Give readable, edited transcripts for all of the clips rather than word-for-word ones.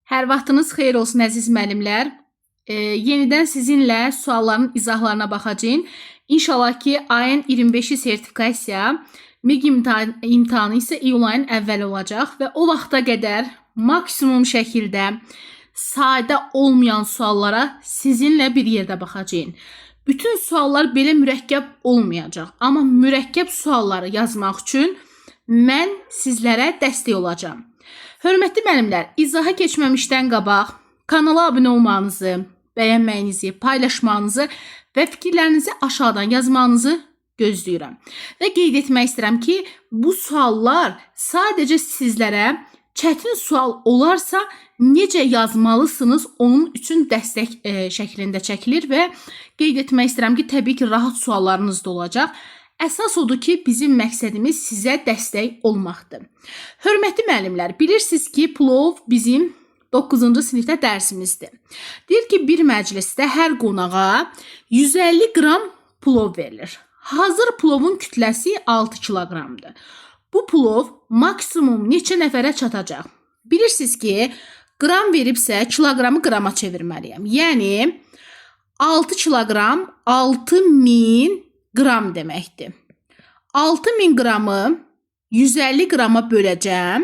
Hər vaxtınız xeyir olsun əziz müəllimlər. Yenidən sizinlə sualların izahlarına baxacağım. İnşallah ki, ayın 25-i sertifikasiya, MİQ imtahanı isə iyul ayının əvvəli olacaq və o vaxta qədər maksimum şəkildə sadə olmayan suallara sizinlə bir yerdə baxacağım. Bütün suallar belə mürəkkəb olmayacaq, amma mürəkkəb sualları yazmaq üçün mən sizlərə dəstək olacağam. Hörmətli müəllimlər, izaha keçməmişdən qabaq kanala abunə olmanızı, bəyənməyinizi, paylaşmanızı və fikirlərinizi aşağıdan yazmanızı gözləyirəm. Və qeyd etmək istəyirəm ki, bu suallar sadəcə sizlərə çətin sual olarsa necə yazmalısınız onun üçün dəstək şəklində çəkilir və qeyd etmək istəyirəm ki, təbii ki, rahat suallarınız da olacaq. Əsas odur ki, bizim məqsədimiz sizə dəstək olmaqdır. Hörmətli müəllimlər, bilirsiniz ki, plov bizim 9-cu sinifdə dərsimizdir. Deyir ki, bir məclisdə hər qonağa 150 qram plov verilir. Hazır plovun kütləsi 6 kiloqramdır. Bu plov maksimum neçə nəfərə çatacaq? Bilirsiniz ki, qram veribsə kiloqramı qrama çevirməliyəm. Yəni 6 kiloqram 6000 qram deməkdir. 6000 qramı 150 qrama böləcəm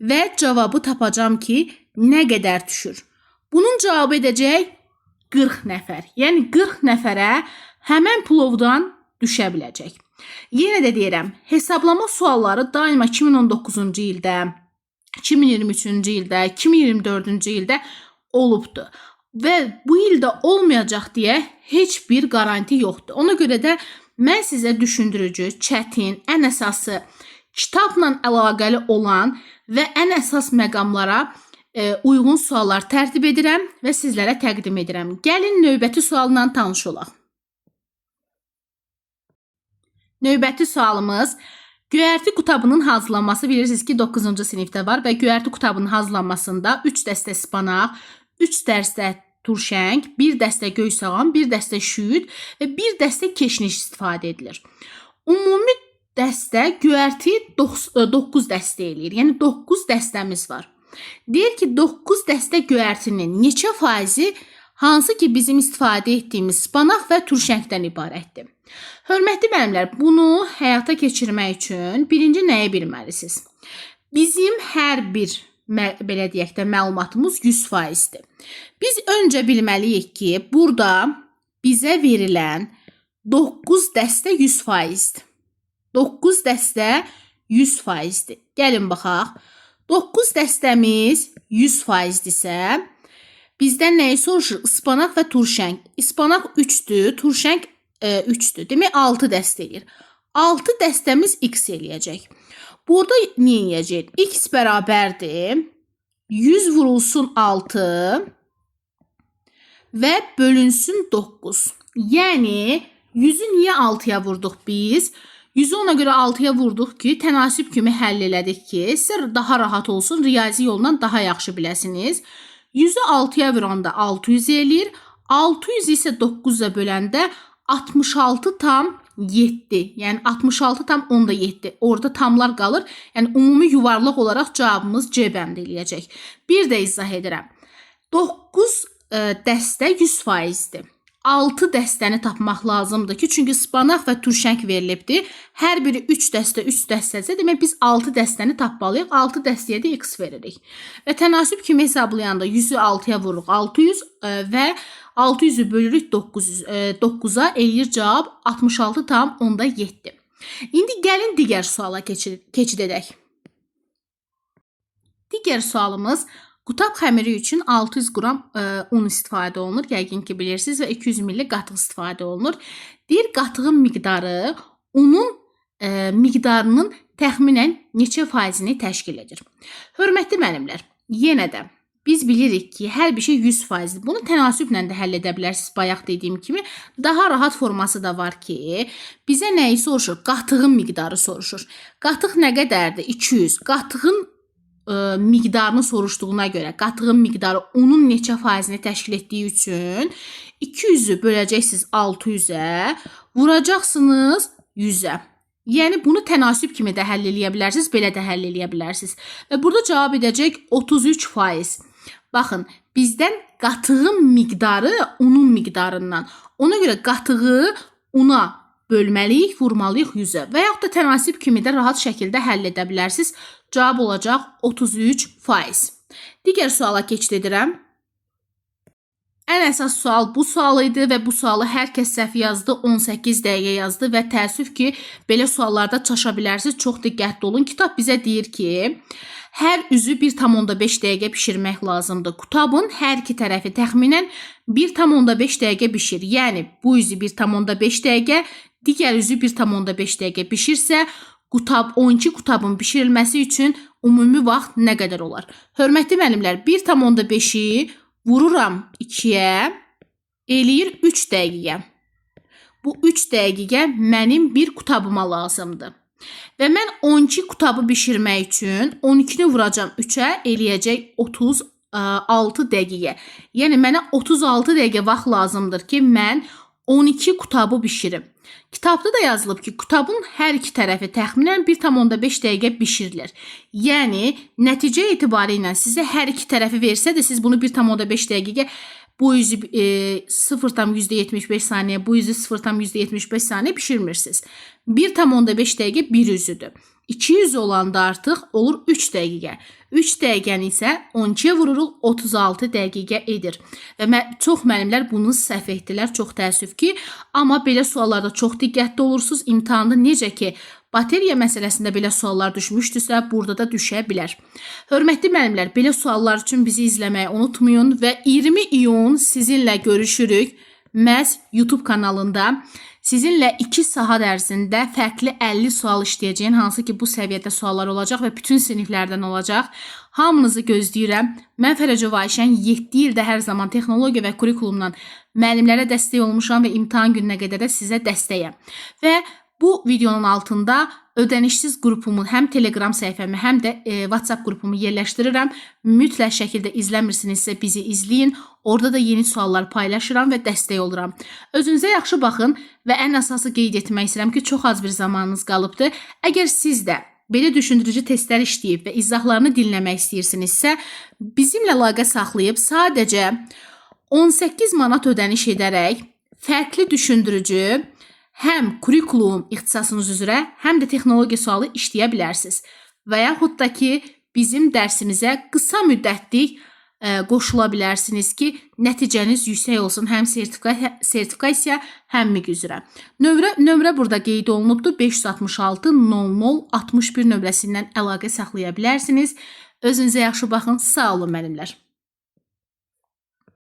və cavabı tapacağam ki, nə qədər düşür. Bunun cavabı edəcək 40 nəfər. Yəni 40 nəfərə həmən plovdan düşə biləcək. Yenə də deyirəm, hesablama sualları daima 2019-cu ildə, 2023-cü ildə, 2024-cü ildə olubdur. Və bu ildə olmayacaq deyə heç bir garanti yoxdur. Ona görə də mən sizə düşündürücü, çətin, ən əsası kitabla əlaqəli olan və ən əsas məqamlara uyğun suallar tərtib edirəm və sizlərə təqdim edirəm. Gəlin növbəti sualla tanış olaq. Növbəti sualımız göyərti qutabının hazırlanması bilirsiniz ki 9-cu sinifdə var və göyərti qutabının hazırlanmasında 3 dəstə spanaq, 3 dəstə turşəng, 1 dəstə göy soğan, 1 dəstə şüyüd və 1 dəstə keşniş istifadə edilir. Ümumi dəstə göyərti 9 dəstə eləyir. Yəni 9 dəstəmiz var. Deyir ki, 9 dəstə göyərtinin neçə faizi hansı ki bizim istifadə etdiyimiz spanaq və turşəngdən ibarətdir. Hörmətli müəllimlər, bunu həyata keçirmək üçün birinci nəyi bilməlisiniz? Bizim hər bir belə deyək də məlumatımız 100%dir. Biz öncə bilməliyik ki, burada bizə verilən 9 dəstə 100%dir. 9 dəstə 100%dir. Gəlin baxaq. 9 dəstəmiz 100%dirsə, bizdən nəyi soruşur? Ispanaq və turşəng. Ispanaq 3-dür, turşəng 3-dür. Demək 6 dəstə eləyir. 6 dəstəmiz x eləyəcək. Burada nə eləyəcək? X bərabərdir 100 vurulsun 6 və bölünsün 9. Yəni 100-ü niyə 6-ya vurduq biz? 100-ü ona görə 6-ya vurduq ki, tənasib kimi həll elədik ki, sizə daha rahat olsun, riyazi yolla daha yaxşı biləsiniz. 100-ü 6-ya vuranda 600 eləyir. 600 isə 9-a böləndə 66,7. Yəni 66,7. Orada tamlar qalır. Yəni ümumi yuvarlaq olaraq cavabımız C bənd eləyəcək. Bir də izah edirəm. 9 dəstə 100%dir. 6 dəstəni tapmaq lazımdır ki, çünki spanaq və turşəng verilibdir. Hər biri 3 dəstə, 3 dəstəsə, demək biz 6 dəstəni tapmalıyıq. 6 dəstəyə də x veririk. Və tənasib kimi hesablayanda 100-ü 6-ya vururuq 600 və 600-ü bölürük 9-a eləyir cavab 66,7. İndi gəlin digər suala keçid edək. Digər sualımız qutab xəmiri üçün 600 qram un istifadə olunur. Yəqin ki, bilirsiniz və 200 ml qatıq istifadə olunur. Deyir, qatığın miqdarı unun miqdarının təxminən neçə faizini təşkil edir? Hörmətli müəllimlər, yenə də biz bilirik ki, hər bir şey 100%dir. Bunu tənasüblə də həll edə bilərsiniz. Bayaq dediyim kimi, daha rahat forması da var ki, bizə nəyi soruşur? Qatığın miqdarı soruşur. Qatıq nə qədərdir? 200. Qatığın miqdarını soruşduğuna görə, qatığın miqdarı onun neçə faizini təşkil etdiyi üçün 200-ü böləcəksiniz 600-ə, vuracaqsınız 100-ə. Yəni bunu tənasüb kimi də həll eləyə bilərsiniz, belə də həll eləyə bilərsiniz. Və burada cavab edəcək 33%. Baxın, bizdən qatığın miqdarı unun miqdarından. Ona görə qatığı una bölməliyik, vurmalıyıq 100-ə və yaxud da tənasib kimi də rahat şəkildə həll edə bilərsiniz. Cavab olacaq 33%. Digər suala keçid edirəm. Ən əsas sual bu sual idi və bu sualı hər kəs səhv yazdı, 18 dəqiqə yazdı və təəssüf ki, belə suallarda çaşa bilərsiniz. Çox diqqətli olun. Kitab bizə deyir ki, hər üzü 1,5 dəqiqə bişirmək lazımdır. Qutabın hər iki tərəfi təxminən 1,5 dəqiqə bişir. Yəni, bu üzü 1,5 dəqiqə, digər üzü 1,5 dəqiqə bişirsə, 12 qutabın bişirilməsi üçün ümumi vaxt nə qədər olar? Hörmətli müəllimlər, 1,5-i vururam 2-yə, eləyir 3 dəqiqə. Bu 3 dəqiqə mənim bir qutabıma lazımdır. Və mən 12 qutabı bişirmək üçün 12-ni vuracam 3-ə, eləyəcək 36 dəqiqə. Yəni, mənə 36 dəqiqə vaxt lazımdır ki, mən 12 qutabı bişirim. Kitabda da yazılıb ki, qutabın hər iki tərəfi təxminən 1,5 dəqiqə bişirilir. Yəni, nəticə etibarı ilə sizə hər iki tərəfi versə də siz bunu 1,5 dəqiqə, bu üzü 0,75 saniyə, bu üzü 0,75 saniyə bişirmirsiniz. 1,5 dəqiqə bir üzüdür. 200 olanda artıq olur 3 dəqiqə. 3 dəqiqəni isə 12-yə vururuq, 36 dəqiqə edir. Və çox müəllimlər bunu səhv etdilər, çox təəssüf ki. Amma belə suallarda çox diqqətli olursunuz. İmtahanda necə ki, bateriya məsələsində belə suallar düşmüşdüsə, burada da düşə bilər. Hörmətli müəllimlər, belə suallar üçün bizi izləməyi unutmayın və 20 iyun sizinlə görüşürük məhz YouTube kanalında. Sizinlə 2 saat ərzində fərqli 50 sual işləyəcəyim, hansı ki bu səviyyədə suallar olacaq və bütün siniflərdən olacaq. Hamınızı gözləyirəm. Mən Fərəcova Ayşən 7 ildə hər zaman texnologiya və kurikulumdan müəllimlərə dəstək olmuşam və imtahan gününə qədər də sizə dəstəyəm. Və bu videonun altında ödənişsiz qrupumun həm Telegram səhifəmi, həm də WhatsApp qrupumu yerləşdirirəm. Mütləq şəkildə izləmirsinizsə bizi izləyin. Orada da yeni suallar paylaşıram və dəstək oluram. Özünüzə yaxşı baxın və ən əsası qeyd etmək istəyirəm ki, çox az bir zamanınız qalıbdır. Əgər siz də belə düşündürücü testlər işləyib və izahlarını dinləmək istəyirsinizsə, bizimlə əlaqə saxlayıb sadəcə 18 manat ödəniş edərək fərqli düşündürücü həm kurikulum ixtisasınız üzrə, həm də texnologiya sualı işləyə bilərsiniz. Və yaxud da ki, bizim dərsimizə qısa müddətlik qoşula bilərsiniz ki, nəticəniz yüksək olsun həm sertifikasiya, həm MİQ üzrə. Nömrə burada qeyd olunubdur. 566 00 61 nömrəsindən əlaqə saxlaya bilərsiniz. Özünüzə yaxşı baxın. Sağ olun müəllimlər.